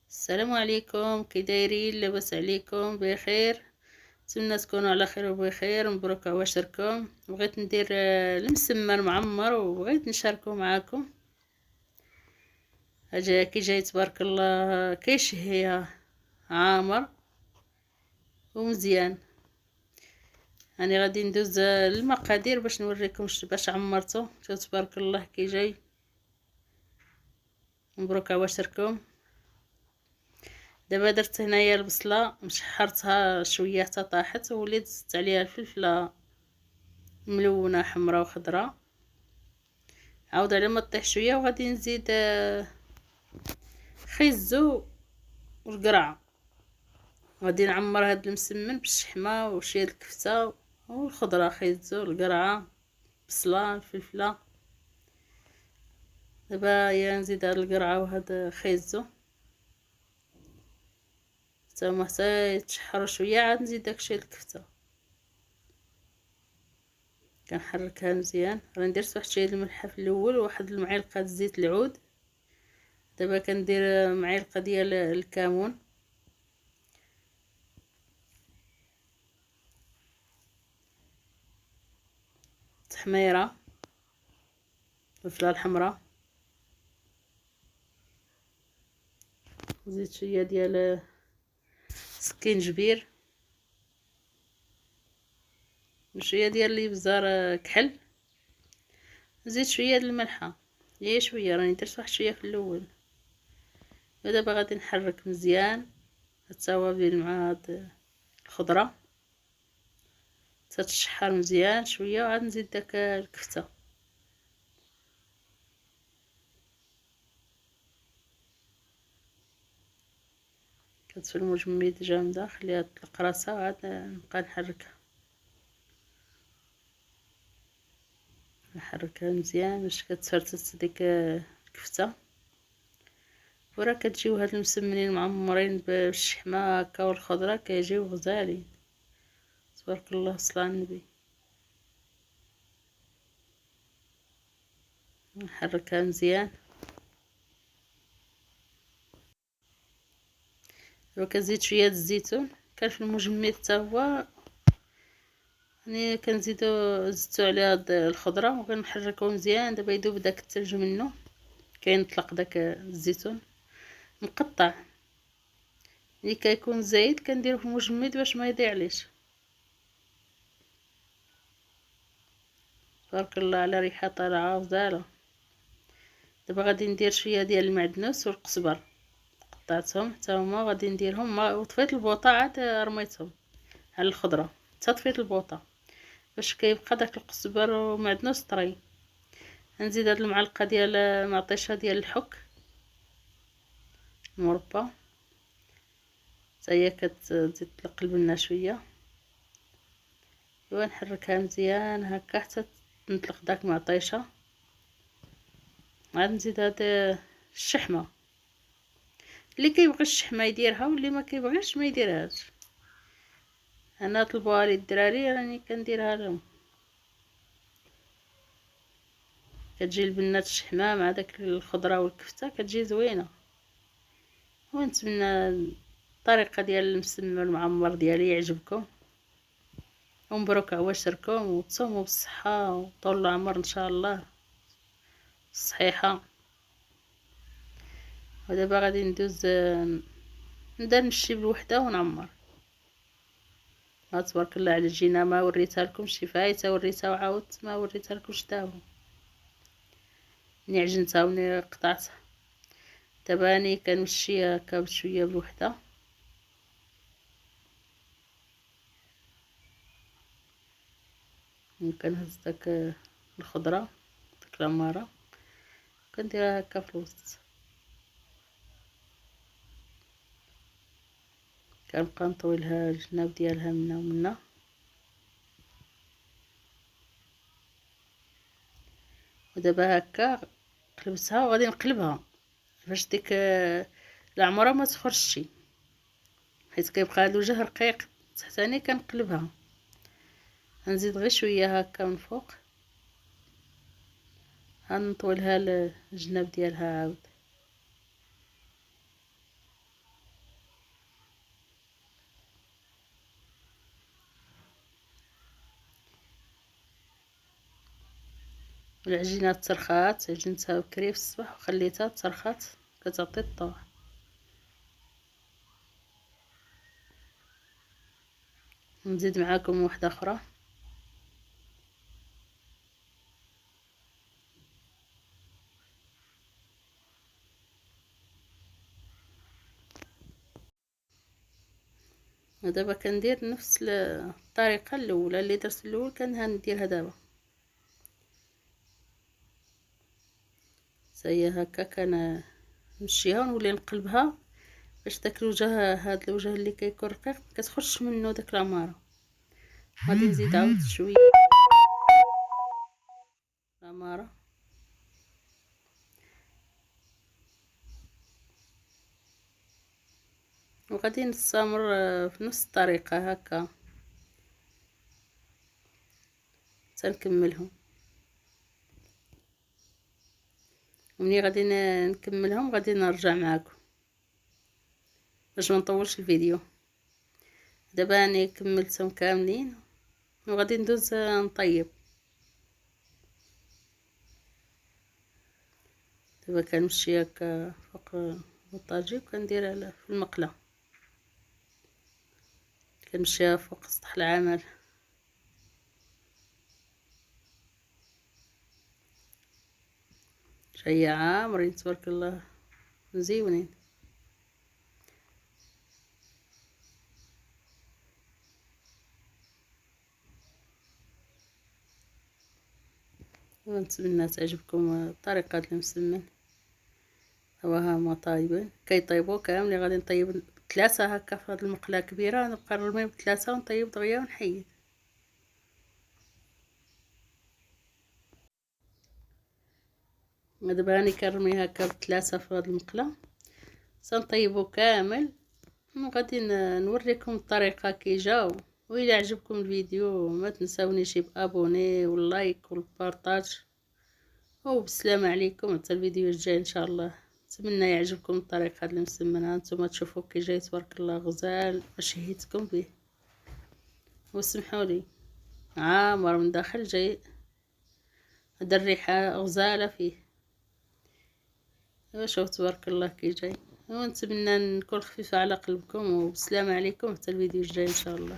السلام عليكم، كي دايرين؟ لاباس عليكم؟ بخير؟ نتمنى تكونوا على خير وبخير. مبروك عواشركم. بغيت ندير المسمن معمر وبغيت نشاركه معاكم. اجا كي جاي تبارك الله كيشهي عامر ومزيان. راني غادي ندوز المقادير باش نوريكم باش عمرته. شوف تبارك الله كي جاي. مبروك عواشركم. دابا درت هنايا البصله مشحرتها شويه حتى طاحت، وليت زدت عليها الفلفله ملونه حمراء وخضراء. عاود على ما طيح شويه وغادي نزيد خيزو والقرعه. غادي نعمر هاد المسمن بالشحمه وشويه الكفته والخضره، خيزو القرعه بصله الفلفله. دابا يا نزيد هاد القرعه وهاد خيزو حتى يتشحروا شويه، عاد نزيد داكشي الكفته. كنحركها مزيان. راني درت واحد شويه الملح في الاول وواحد المعلقه زيت العود. دابا كندير معلقه ديال الكمون، تحميره، الفلفله الحمراء، زيد شويه ديال سكينجبير وشويه ديال الابزار كحل. نزيد شويه د الملحه، هي شويه، راني درت واحد شويه في الاول. ودابا غادي نحرك مزيان التوابل مع هاد الخضره تتشحر مزيان شويه، وعاد نزيد داك الكفته. كتفي المجمد جامده، خليها تطلق راسها وعاد نبقى نحركها مزيان باش كتفرتت ديك الكفته. وراه كتجيو هاد المسمنين معمرين بالشحمه هكا والخضره، كيجيو غزالين تبارك الله. صلى على النبي. نحركها مزيان. دابا كنزيد شويه د الزيتون، كان في المجمد حتى هو، يعني زدتو على هاد الخضره وكنحركو مزيان. دابا يذوب داك الثلج منه، كينطلق داك الزيتون مقطع. ملي كيكون زايد كنديرو في المجمد باش ما يضيعليش. تبارك الله على ريحه طالعه غزاله. دابا غادي ندير شويه ديال المعدنوس والقزبر، قطعتهم حتى هما غادي نديرهم. وطفيت البوطه عاد رميتهم على الخضره حتى طفيت البوطه باش كيبقى داك القزبر ومعدنوس طري. نزيد هاد المعلقه ديال معطيشه ديال الحك المربى، حتى هي كتزيد تقلب لنا شويه. ونحركها مزيان هكا حتى نطلق داك معطيشه. عاد نزيد هاد الشحمه، اللي كيبغي الشحمه يديرها واللي ما كيبغيش ما يديرهاش. انا طلبوها لي الدراري راني كنديرها لهم. كتجي البنات الشحمه مع داك الخضره والكفته كتجي زوينه. ونتمنى الطريقه ديال المسمن المعمر ديالي يعجبكم. ومبروك عواشركم وتصوموا بالصحه وطول العمر ان شاء الله صحيحه. ودابا غادي ندوز نبدا نمشي بالوحده ونعمر. تبارك الله على الجينه، ما وريتها لكم شي فايته، وريتها وعاودت ما وريتها لكمش دابا. ملي عجنتها وملي قطعتها دابا راني كنمشي هكا بشويه بالوحده. كنهز داك الخضره داك العماره كنديرها هكا في الوسط. كنبقى نطويلها الجناب ديالها منا ومنا. ودابا هكا قلبتها وغادي نقلبها باش ديك العمره ما تخرجش، حيت كيبقى هاد الوجه رقيق تحتاني. كنقلبها غنزيد غير شويه هكا من فوق، غنطويلها الجناب ديالها عاود. والعجينه تسرخات، عجنتها بكري في الصباح وخليتها تسرخات كتعطي الطوع. نزيد معاكم واحده اخرى. ودابا كندير نفس الطريقه الاولى اللي درت الاول، نديرها دابا. هي هكا كنمشيها ونولي نقلبها باش داك الوجه، هاد الوجه اللي كيكون رقيق كتخرجش منه داك العماره. غادي نزيد عاود شويه العماره، وغادي نستمر في نفس الطريقه هكا تنكملهم. ومني غادي نكملهم غادي نرجع معكم باش ما نطولش الفيديو. دابا اني كملتهم كاملين وغادي ندوز نطيب. دابا كنمشي هكا فوق البوطاجي وكنديرها في المقله، كنمشيها فوق سطح العمل. جايه عامرين تبارك الله مزيونين. ونتمنى تعجبكم الطريقه ديال المسمن. ها هما طايبين، كيطيبوا كاملين. غادي نطيب 3 هكا في هاد المقله كبيره، نبقى نرمي ب3 ونطيب دغيا ونحيد. دابا راني كنرمي هكا ب3 في هاد المقله، سنطيبو كامل وغادي نوريكم الطريقه كي جاو. وإلا عجبكم الفيديو ما تنساونيش بابوني واللايك والبارطاج. وبالسلامه عليكم حتى الفيديو الجاي ان شاء الله. نتمنى يعجبكم الطريقه ديال المسمنه. نتوما تشوفوا كي جاي تبارك الله غزال وشهيتكم به. وسمحوا لي عامر من داخل جاي، هاد الريحه غزاله فيه. شوف تبارك الله كي جاي. ونتمنى نكون خفيفه على قلبكم. وبالسلامه عليكم حتى الفيديو الجاي ان شاء الله.